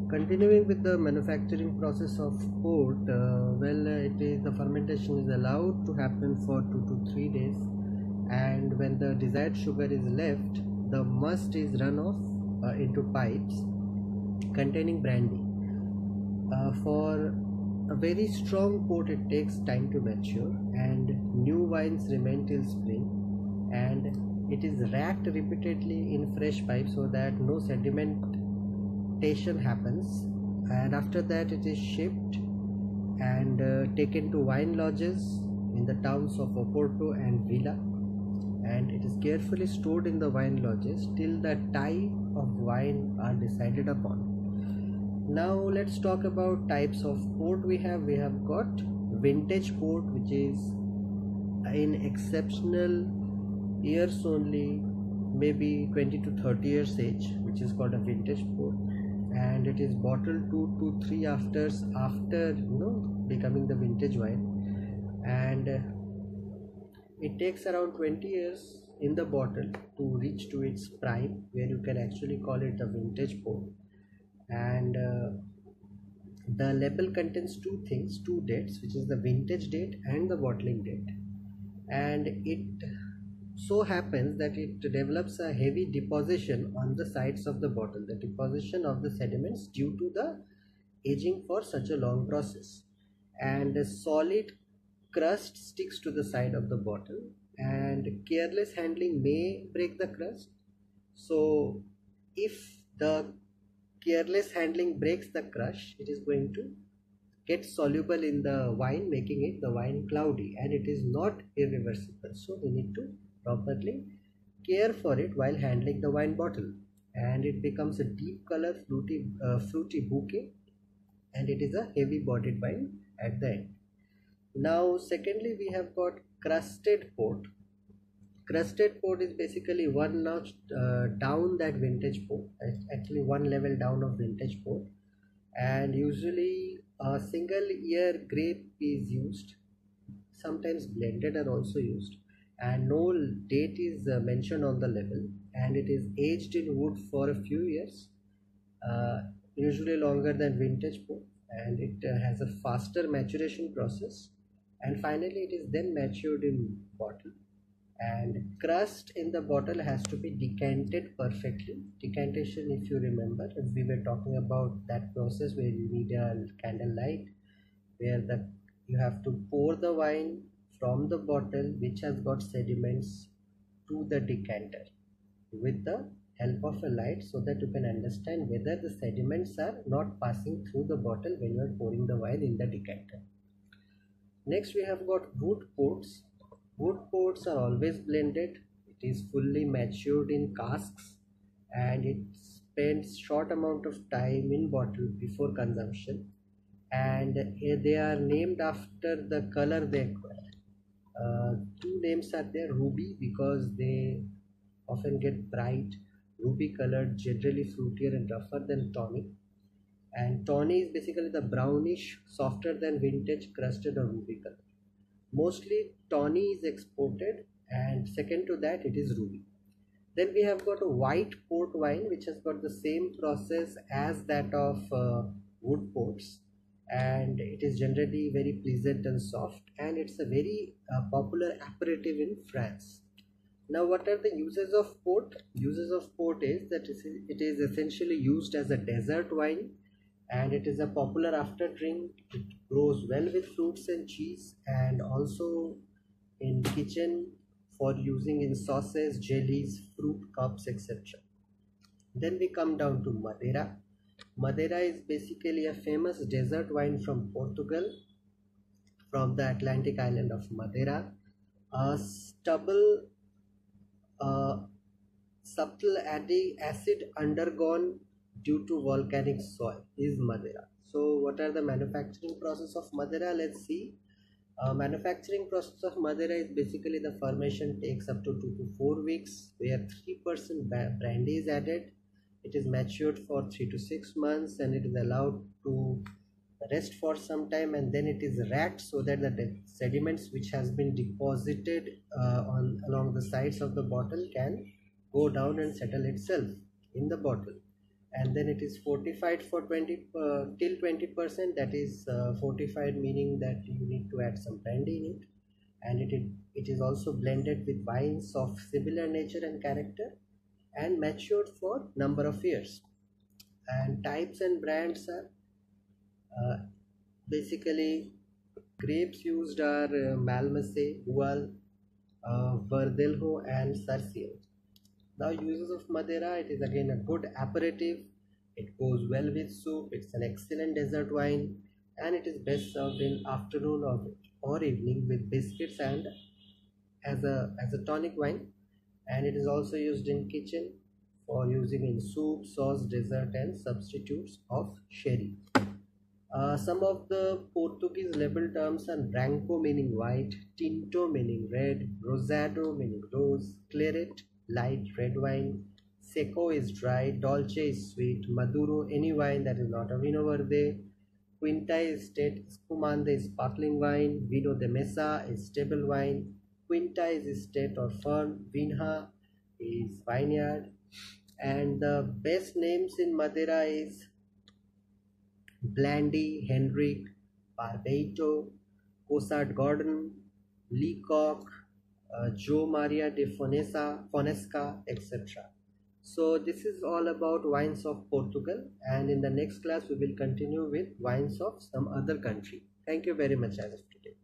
Continuing with the manufacturing process of port, the fermentation is allowed to happen for 2 to 3 days, and when the desired sugar is left, the must is run off into pipes containing brandy. For a very strong port, it takes time to mature, and new wines remain till spring, and it is racked repeatedly in fresh pipes so that no sedimentation happens, and after that it is shipped and taken to wine lodges in the towns of Oporto and Villa, and it is carefully stored in the wine lodges till the type of wine are decided upon. Now let's talk about types of port. We have got vintage port, which is in exceptional years only, maybe 20 to 30 years age, which is called a vintage port, and it is bottled 2 to 3 after becoming the vintage wine, and it takes around 20 years in the bottle to reach to its prime, where you can actually call it a vintage port. And the label contains two dates, which is the vintage date and the bottling date, and it so happens that it develops a heavy deposition on the sides of the bottle, the deposition of the sediments due to the aging for such a long process, and a solid crust sticks to the side of the bottle, and careless handling may break the crust. So if the careless handling breaks the crush, it is going to get soluble in the wine, making it the wine cloudy, and it is not irreversible. So we need to properly care for it while handling the wine bottle, and it becomes a deep color fruity bouquet, and it is a heavy bodied wine at the end. Now secondly, we have got crusted port. Crusted port is basically one notch down that vintage port, actually one level down of vintage port, and usually a single year grape is used. Sometimes blended are also used, and no date is mentioned on the label, and it is aged in wood for a few years, usually longer than vintage port, and it has a faster maturation process, and finally it is then matured in bottle. And crust in the bottle has to be decanted perfectly. Decantation, if you remember, we were talking about that process where you need a candlelight, where you have to pour the wine from the bottle which has got sediments to the decanter with the help of a light, so that you can understand whether the sediments are not passing through the bottle when you are pouring the wine in the decanter. Next we have got wood ports. Wood ports are always blended. It is fully matured in casks, and it spends short amount of time in bottle before consumption, and they are named after the color they acquire. Two names are there: ruby, because they often get bright ruby colored, generally fruitier and rougher than tawny, and tawny is basically the brownish, softer than vintage crusted or ruby color. Mostly tawny is exported, and second to that it is ruby. Then we have got a white port wine, which has got the same process as that of wood ports, and it is generally very pleasant and soft, and it's a very popular aperitif in France. Now what are the uses of port? Uses of port is that it is essentially used as a dessert wine, and it is a popular after drink. It goes well with fruits and cheese, and also in kitchen for using in sauces, jellies, fruit cups, etc. Then we come down to Madeira. Madeira is basically a famous desert wine from Portugal, from the Atlantic island of Madeira. A subtle acid undergone due to volcanic soil is Madeira. So what are the manufacturing process of Madeira? Let's see. Manufacturing process of Madeira is basically the fermentation takes up to 2 to 4 weeks, where 3% brandy is added. It is matured for 3 to 6 months, and it is allowed to rest for some time, and then it is racked so that the sediments which has been deposited along the sides of the bottle can go down and settle itself in the bottle. and then it is fortified for 20 till 20%. That is fortified meaning that you need to add some brandy in it, and it is also blended with wines of similar nature and character and matured for number of years. And types and brands are uh, basically grapes used are Malmesey, Gual, Verdelho, and Sarceo. Now, uses of Madeira, it is again a good aperitif. It goes well with soup. It's an excellent dessert wine, and it is best served in afternoon or evening with biscuits and as a tonic wine. And it is also used in kitchen for using in soup, sauce, dessert, and substitutes of sherry. Some of the Portuguese label terms are branco meaning white, tinto meaning red, rosado meaning rose, claret light red wine, seco is dry, dolce is sweet, maduro any wine that is not a vino verde, quinta is state, spumante is sparkling wine, vino de mesa is stable wine, quinta is estate or firm, vinha is vineyard, and the best names in Madeira is Blandy, Henrik, Barbato, Cosart Gordon, Leacock, Joe Maria de Fonesca, etc. So this is all about wines of Portugal, and in the next class we will continue with wines of some other country. Thank you very much as of today.